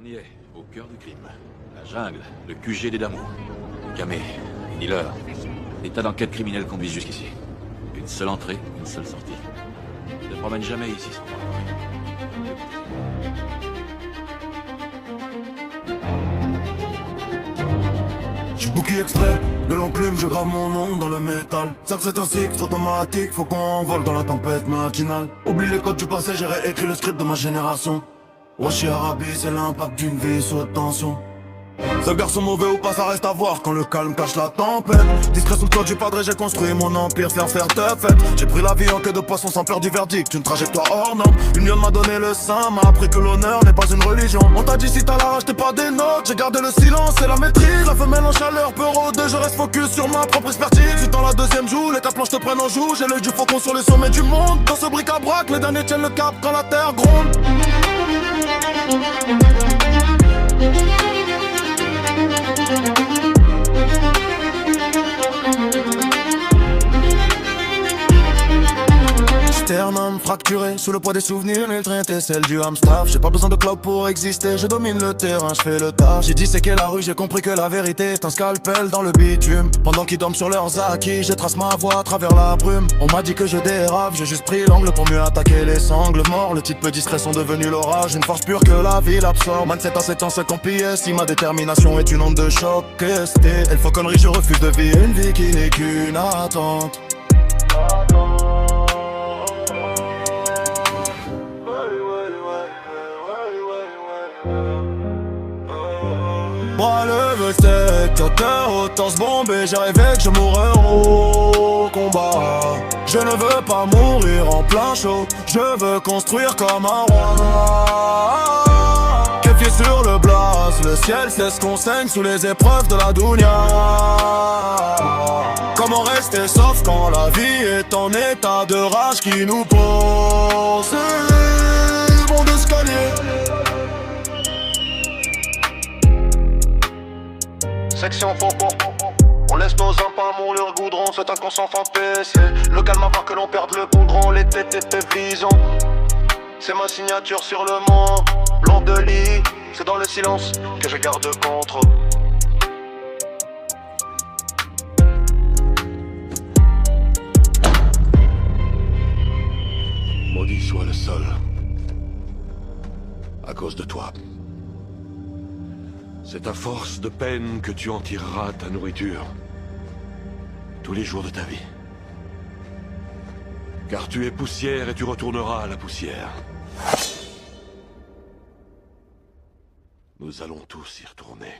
On y est, au cœur du crime. La jungle, le QG des Damours. Camé, Miller. L'état d'enquête criminelle conduit jusqu'ici. Une seule entrée, une seule sortie. Ne te promène jamais ici sans moi. J'suis bookie extrait, de l'enclume, je grave mon nom dans le métal. Ça que c'est un cycle automatique, faut qu'on vole dans la tempête matinale. Oublie les codes du passé, j'ai réécrit le script de ma génération. Washi Arabi, c'est l'impact d'une vie sous tension. Ce garçon mauvais ou pas, ça reste à voir quand le calme cache la tempête. Discret sous le toit du padré, j'ai construit mon empire, faire te fête. J'ai pris la vie en queue de poisson sans peur du verdict, une trajectoire hors norme. Une lionne m'a donné le sein, m'a appris que l'honneur n'est pas une religion. On t'a dit si t'as la rage, t'es pas des notes. J'ai gardé le silence et la maîtrise. La femelle en chaleur peut rôder, je reste focus sur ma propre expertise. Si dans la deuxième joue, les quatre planches te prennent en joue. J'ai l'œil du faucon sur les sommets du monde. Dans ce bric-à-brac, les derniers tiennent le cap quand la terre gronde. Sternum fracturé, sous le poids des souvenirs, l'ultrain était celle du hamster. J'ai pas besoin de cloud pour exister, je domine le terrain, je fais le taf. J'ai disséqué la rue, j'ai compris que la vérité est un scalpel dans le bitume. Pendant qu'ils dorment sur leurs acquis, je trace ma voie à travers la brume. On m'a dit que je dérape, j'ai juste pris l'angle pour mieux attaquer les sangles morts. Le type peu discret sont devenus l'orage, une force pure que la ville absorbe. Man 7 ans, 5 ans PS, si ma détermination est une onde de choc, esté. Elle fauconnerie, je refuse de vivre une vie qui n'est qu'une attente. Moi le secteur, autant se bomber, j'ai rêvé que je mourrais au combat. Je ne veux pas mourir en plein chaud, je veux construire comme un roi. Kéfier sur le blast, le ciel c'est ce qu'on saigne sous les épreuves de la dounia. Comment rester sauf quand la vie est en état de rage qui nous pose. C'est bon d'escalier. Section popo, on laisse nos impôts mourir le goudron, c'est un qu'on s'en PC. Le calme avant que l'on perde le goudron, les TTP vision. C'est ma signature sur le mont, blanc de lit, c'est dans le silence que je garde le contrôle. Maudit soit le sol. À cause de toi. C'est à force de peine que tu en tireras ta nourriture. Tous les jours de ta vie. Car tu es poussière et tu retourneras à la poussière. Nous allons tous y retourner.